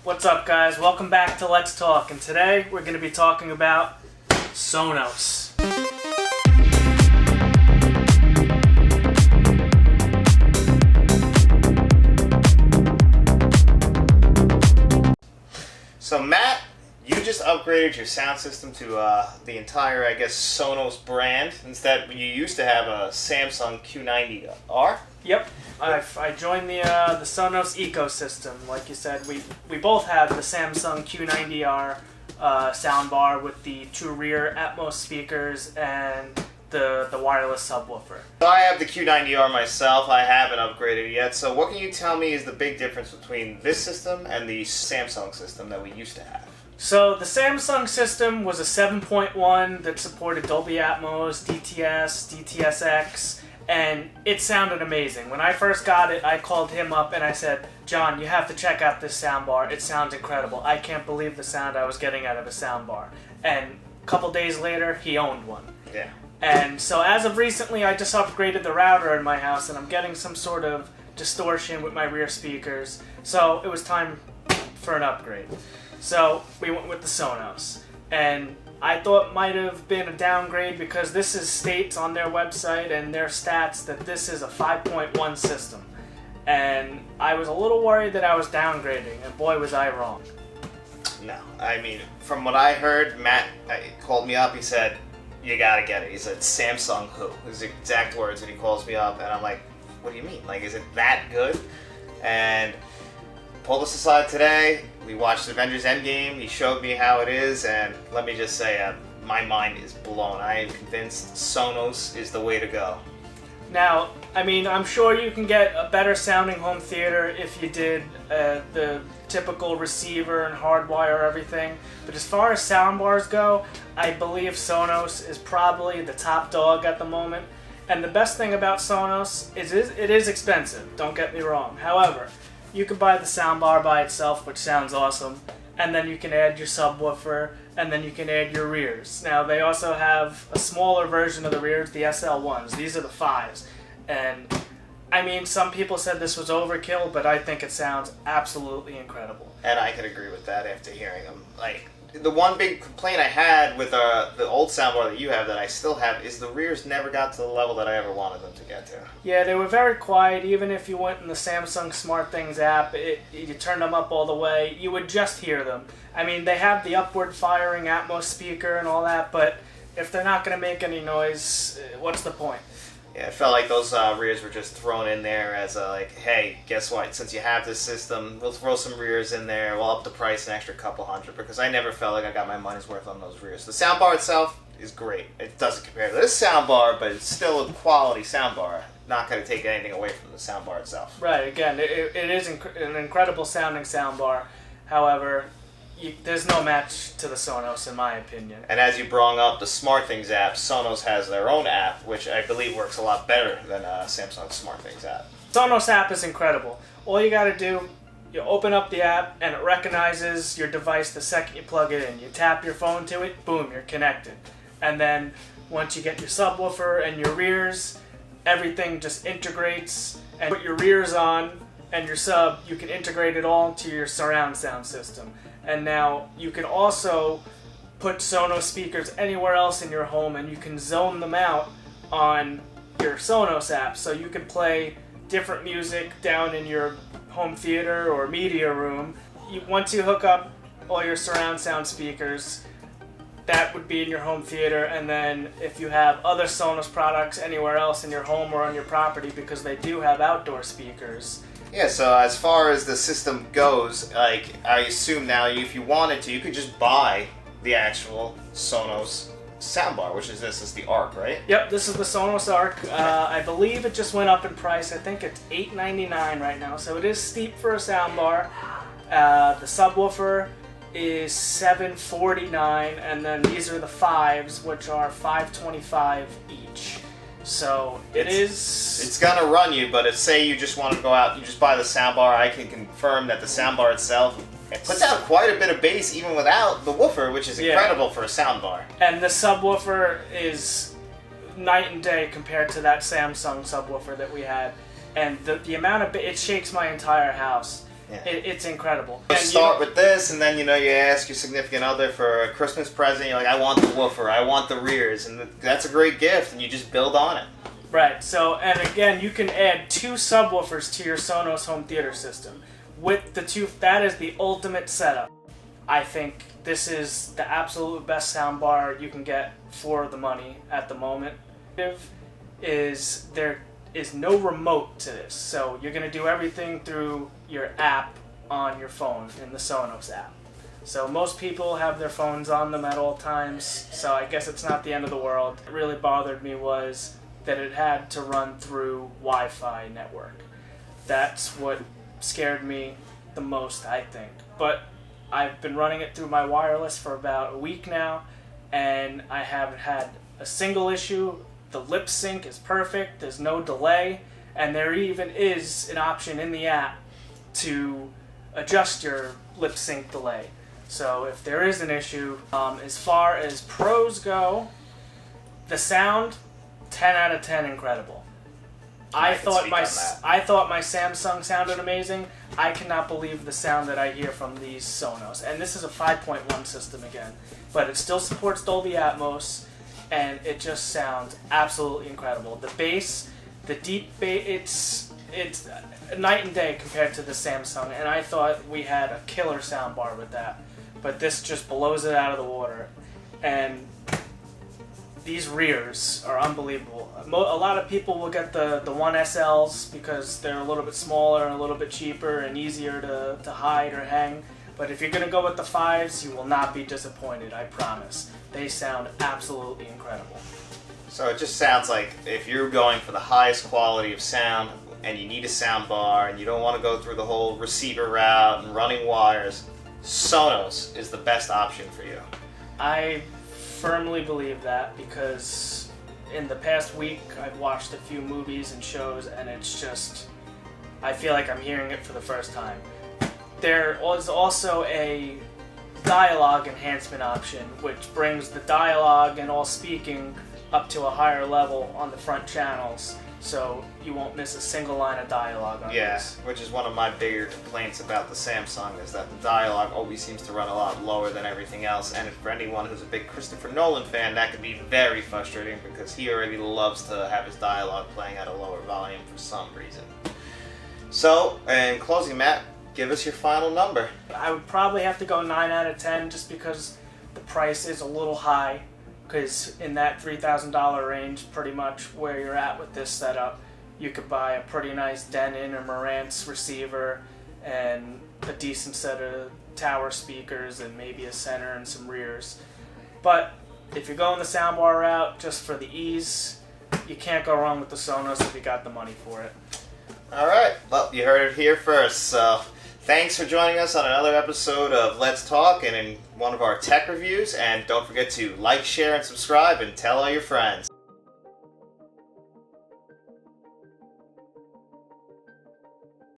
What's up, guys? Welcome back to Let's Talk, and today we're going to be talking about Sonos. So Matt, you just upgraded your sound system to the entire, Sonos brand. Instead, you used to have a Samsung Q90R. Yep, I joined the Sonos ecosystem. Like you said, we both have the Samsung Q90R soundbar with the two rear Atmos speakers and the wireless subwoofer. So I have the Q90R myself. I haven't upgraded yet. So what can you tell me is the big difference between this system and the Samsung system that we used to have? So the Samsung system was a 7.1 that supported Dolby Atmos, DTS, DTSX, and it sounded amazing. When I first got it, I called him up and I said, John, you have to check out this soundbar. It sounds incredible. I can't believe the sound I was getting out of a soundbar. And a couple days later, he owned one. Yeah. And so as of recently, I just upgraded the router in my house and I'm getting some sort of distortion with my rear speakers. So it was time for an upgrade. So we went with the Sonos. And I thought might have been a downgrade because this states on their website and their stats that this is a 5.1 system. And I was a little worried that I was downgrading, and boy was I wrong. No, I mean, from what I heard, Matt called me up, he said, you gotta get it. He said, Samsung who? His exact words, and he calls me up, and I'm like, what do you mean? Like, is it that good? And pulled us aside today, we watched Avengers Endgame, he showed me how it is, and let me just say, my mind is blown. I am convinced Sonos is the way to go. Now, I mean, I'm sure you can get a better sounding home theater if you did the typical receiver and hardwire everything, but as far as soundbars go, I believe Sonos is probably the top dog at the moment. And the best thing about Sonos is it is expensive, don't get me wrong. However, you can buy the soundbar by itself, which sounds awesome, and then you can add your subwoofer, and then you can add your rears. Now, they also have a smaller version of the rears, the SL1s. These are the 5s. And, I mean, some people said this was overkill, but I think it sounds absolutely incredible. And I could agree with that after hearing them. Like, the one big complaint I had with the old soundbar that you have that I still have is the rears never got to the level that I ever wanted them to get to. Yeah, they were very quiet. Even if you went in the Samsung SmartThings app, you turned them up all the way, you would just hear them. I mean, they have the upward firing Atmos speaker and all that, but if they're not going to make any noise, what's the point? Yeah, it felt like those rears were just thrown in there as hey, guess what? Since you have this system, we'll throw some rears in there. We'll up the price an extra couple $100 because I never felt like I got my money's worth on those rears. The soundbar itself is great. It doesn't compare to this soundbar, but it's still a quality soundbar. Not going to take anything away from the soundbar itself. Right. Again, it is an incredible sounding soundbar. However, there's no match to the Sonos, in my opinion. And as you brought up the SmartThings app, Sonos has their own app, which I believe works a lot better than Samsung's SmartThings app. Sonos App is Incredible. All you gotta do, you open up the app, and it recognizes your device the second you plug it in. You tap your phone to it, boom, you're connected. And then once you get your subwoofer and your rears, everything just integrates, and put your rears on and your sub, you can integrate it all into your surround sound system. And now you can also put Sonos speakers anywhere else in your home, and you can zone them out on your Sonos app. So you can play different music down in your home theater or media room. Once you hook up all your surround sound speakers, that would be in your home theater. And then if you have other Sonos products anywhere else in your home or on your property, because they do have outdoor speakers. Yeah, so as far as the system goes, I assume now if you wanted to, you could just buy the actual Sonos soundbar, which is this is the ARC, right? Yep, this is the Sonos ARC. I believe it just went up in price. I think it's $8.99 right now, so it is steep for a soundbar. The subwoofer is $7.49, and then these are the 5s, which are $5.25 each. So it's gonna run you, but if say you just want to go out, you just buy the soundbar. I can confirm that the soundbar itself it puts out quite a bit of bass even without the woofer, which is incredible for a soundbar. And the subwoofer is night and day compared to that Samsung subwoofer that we had, and the amount of it shakes my entire house. Yeah. It's incredible. You start with this, and then you ask your significant other for a Christmas present. You're like, I want the woofer, I want the rears, and that's a great gift, and you just build on it. Right. So, and again, you can add 2 subwoofers to your Sonos home theater system. With the 2, that is the ultimate setup. I think this is the absolute best soundbar you can get for the money at the moment. There is no remote to this, so you're going to do everything through your app on your phone in the Sonos app. So most people have their phones on them at all times, so I guess it's not the end of the world. What really bothered me was that it had to run through Wi-Fi network. That's what scared me the most, I think. But I've been running it through my wireless for about a week now, and I haven't had a single issue. The lip sync is perfect, there's no delay, and there even is an option in the app to adjust your lip sync delay. So if there is an issue, as far as pros go, the sound, 10 out of 10 incredible. I thought my Samsung sounded amazing. I cannot believe the sound that I hear from these Sonos. And this is a 5.1 system again, but it still supports Dolby Atmos, and it just sounds absolutely incredible. The bass, the deep bass, it's night and day compared to the Samsung, and I thought we had a killer soundbar with that, but this just blows it out of the water. And these rears are unbelievable. A lot of people will get the 1SLs because they're a little bit smaller and a little bit cheaper and easier to hide or hang. But if you're going to go with the 5s, you will not be disappointed, I promise. They sound absolutely incredible. So it just sounds like if you're going for the highest quality of sound and you need a sound bar and you don't want to go through the whole receiver route and running wires, Sonos is the best option for you. I firmly believe that because in the past week I've watched a few movies and shows, and it's just, I feel like I'm hearing it for the first time. There is also a dialogue enhancement option, which brings the dialogue and all speaking up to a higher level on the front channels, so you won't miss a single line of dialogue on this. Which is one of my bigger complaints about the Samsung, is that the dialogue always seems to run a lot lower than everything else, and for anyone who's a big Christopher Nolan fan, that can be very frustrating because he already loves to have his dialogue playing at a lower volume for some reason. So, in closing, Matt, give us your final number. I would probably have to go 9 out of 10 just because the price is a little high, because in that $3,000 range, pretty much where you're at with this setup, you could buy a pretty nice Denon or Marantz receiver and a decent set of tower speakers and maybe a center and some rears. But if you're going the soundbar route just for the ease, you can't go wrong with the Sonos if you got the money for it. Alright, well, you heard it here first, so thanks for joining us on another episode of Let's Talk and in one of our tech reviews, and don't forget to like, share, and subscribe, and tell all your friends.